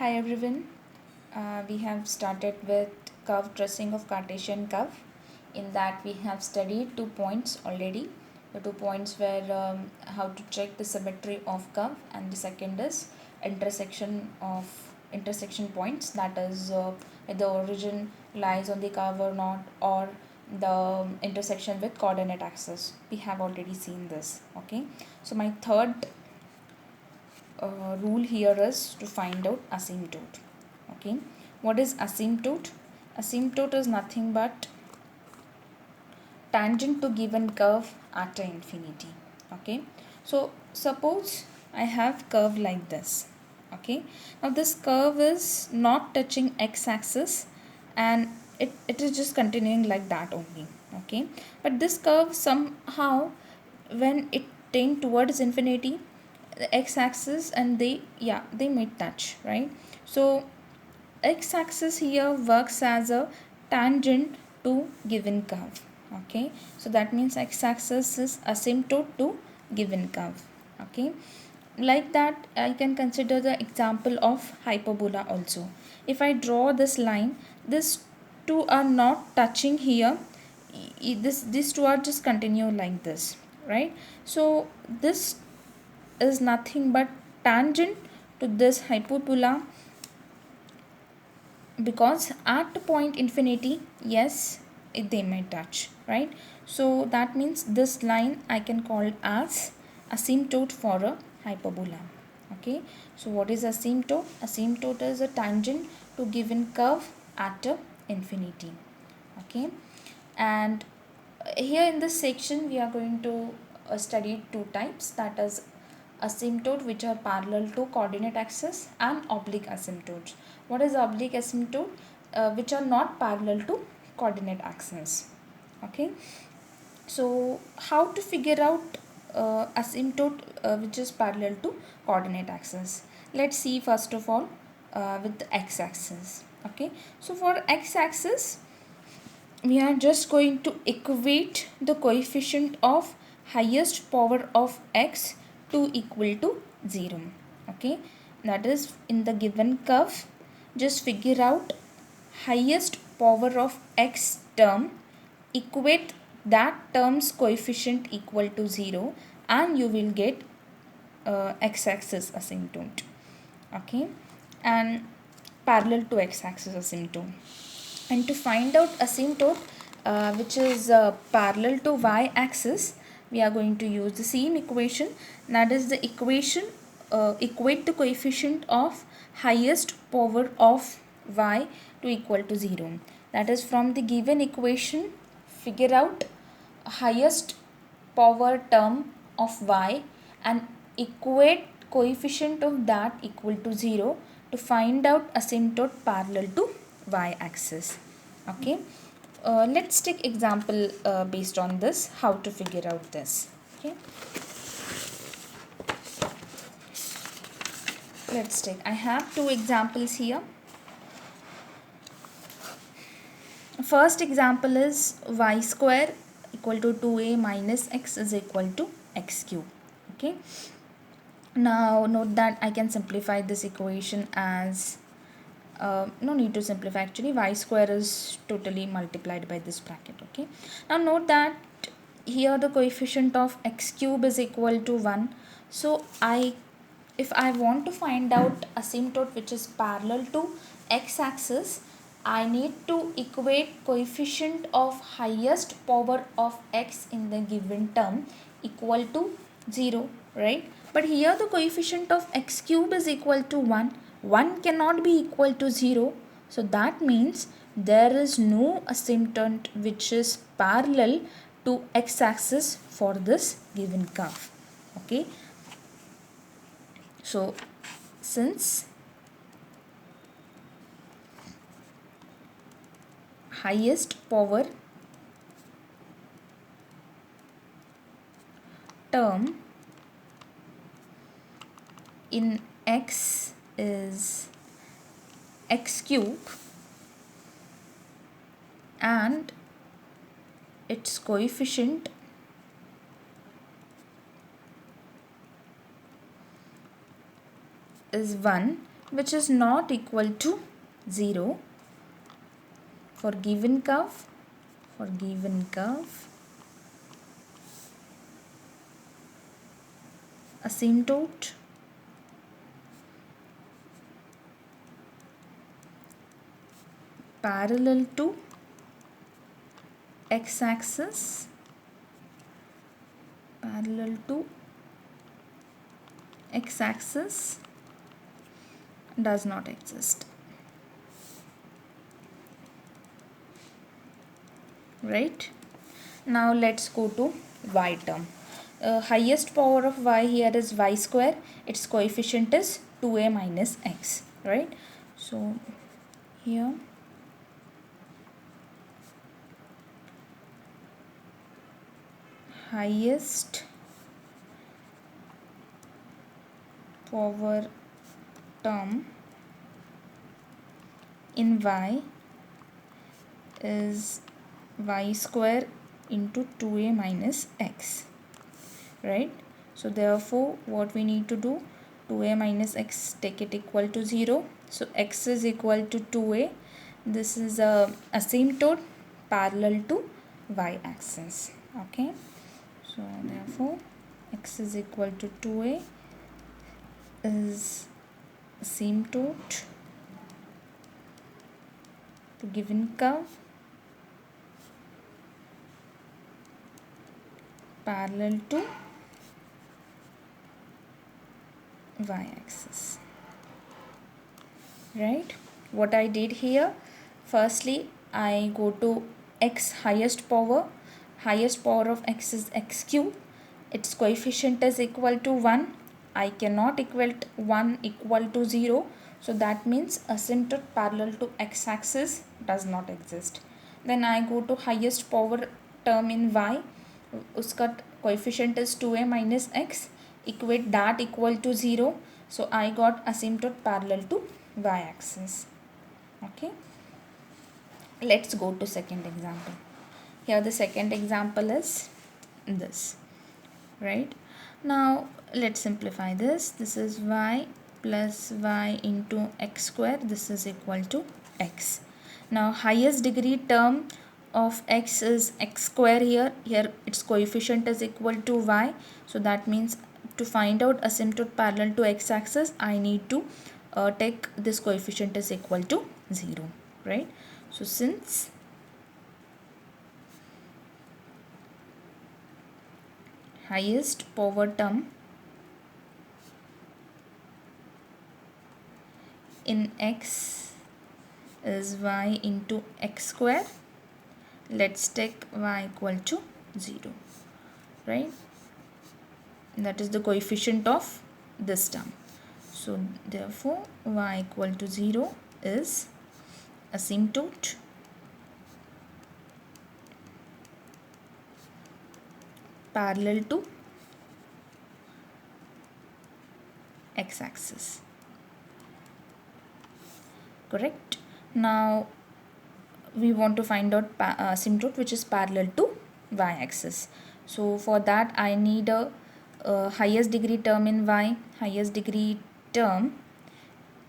Hi everyone. We have started with curve tracing of Cartesian curve. In that we have studied 2 points already. The 2 points were how to check the symmetry of curve, and the second is intersection points, that is if the origin lies on the curve or not, or the intersection with coordinate axis. We have already seen this. Okay, so my third rule here is to find out asymptote. Okay, what is asymptote? Asymptote is nothing but tangent to given curve at infinity. Okay, so suppose I have curve like this. Okay, now this curve is not touching x-axis and it is just continuing like that only. Okay, but this curve somehow, when it tend towards infinity, the x-axis and they may touch, right? So x-axis here works as a tangent to given curve. Okay, so that means x-axis is asymptote to given curve. Okay, like that I can consider the example of hyperbola also. If I draw this line, these two are not touching here, these two are just continue like this, right? So this is nothing but tangent to this hyperbola, because at point infinity, yes, they may touch, right? So that means this line I can call as asymptote for a hyperbola. Okay, so what is asymptote? Asymptote is a tangent to given curve at a infinity. Okay, and here in this section we are going to study two types, that is asymptote which are parallel to coordinate axis, and oblique asymptotes. What is oblique asymptote? Which are not parallel to coordinate axis. Okay, so how to figure out asymptote which is parallel to coordinate axis? Let's see first of all with the x-axis. Okay, so for x-axis we are just going to equate the coefficient of highest power of x to equal to 0. Okay, that is, in the given curve, just figure out highest power of x term, equate that term's coefficient equal to 0, and you will get x-axis asymptote. Okay, and parallel to x-axis asymptote. And to find out asymptote which is parallel to y-axis, we are going to use the same equation, that is the equation equate the coefficient of highest power of y to equal to 0. That is, from the given equation, figure out highest power term of y and equate coefficient of that equal to 0 to find out asymptote parallel to y-axis. Okay, let's take example based on this, how to figure out this. Okay, let's take, I have two examples here. First example is y square equal to 2a minus x is equal to x cube. Okay, now note that I can simplify this equation as no need to simplify, actually y square is totally multiplied by this bracket. Okay, now note that here the coefficient of x cube is equal to 1. So if I want to find out asymptote which is parallel to x-axis, I need to equate coefficient of highest power of x in the given term equal to 0, right? But here the coefficient of x cube is equal to 1. 1 cannot be equal to 0. So that means there is no asymptote which is parallel to x-axis for this given curve. Okay, so since highest power term in x is x cube and its coefficient is 1, which is not equal to 0 for given curve, asymptote parallel to x-axis, does not exist, right? Now let's go to y term. Highest power of y here is y square. Its coefficient is 2a minus x, right? So here highest power term in y is y square into 2a minus x, right? So therefore what we need to do, 2a minus x, take it equal to 0. So x is equal to 2a. This is a asymptote parallel to y axis. Okay, so therefore x is equal to 2a is asymptote to given curve parallel to y-axis, right? What I did here, firstly I go to x highest power of x is x cube. Its coefficient is equal to 1. I cannot equate 1 equal to 0. So that means asymptote parallel to x-axis does not exist. Then I go to highest power term in y. Uska coefficient is 2a minus x. Equate that equal to 0. So I got asymptote parallel to y-axis. Okay. Let's go to second example. Here the second example is this, right? Now let's simplify this. This is y plus y into x square. This is equal to x. Now highest degree term of x is x square here. Here its coefficient is equal to y. So that means to find out asymptote parallel to x-axis, I need to take this coefficient is equal to 0, right? So since highest power term in x is y into x square, let's take y equal to 0, right? That is the coefficient of this term. So therefore y equal to 0 is asymptote parallel to x-axis, correct? Now we want to find out asymptote which is parallel to y-axis. So for that I need a highest degree term in y. Highest degree term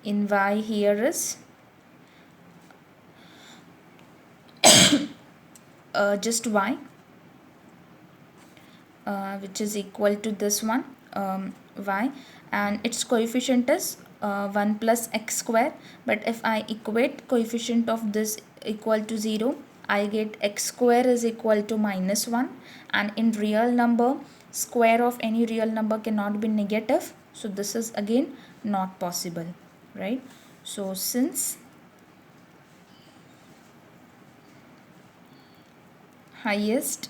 in y here is just y, which is equal to this one, y, and its coefficient is 1 plus x square. But if I equate coefficient of this equal to 0, I get x square is equal to minus 1, and in real number, square of any real number cannot be negative. So this is again not possible, right? So since highest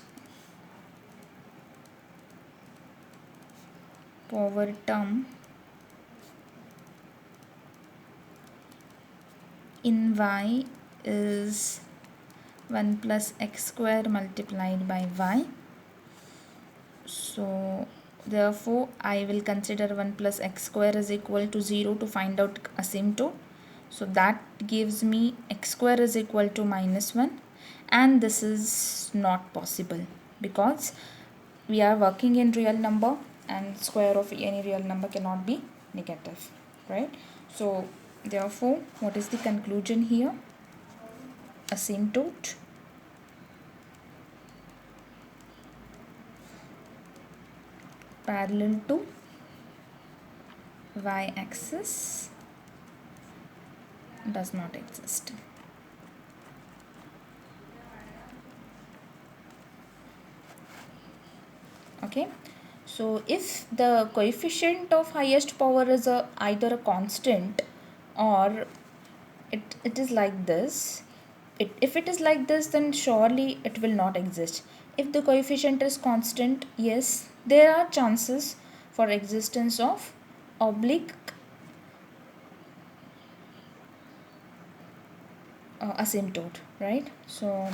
power term in y is 1 plus x square multiplied by y. So therefore I will consider 1 plus x square is equal to 0 to find out asymptote. So that gives me x square is equal to minus 1, and this is not possible because we are working in real number and square of any real number cannot be negative, right? So Therefore, what is the conclusion here? Asymptote parallel to y-axis does not exist. Okay, so if the coefficient of highest power is either a constant or it is like this, if it is like this, then surely it will not exist. If the coefficient is constant, yes, there are chances for existence of oblique asymptote, right? So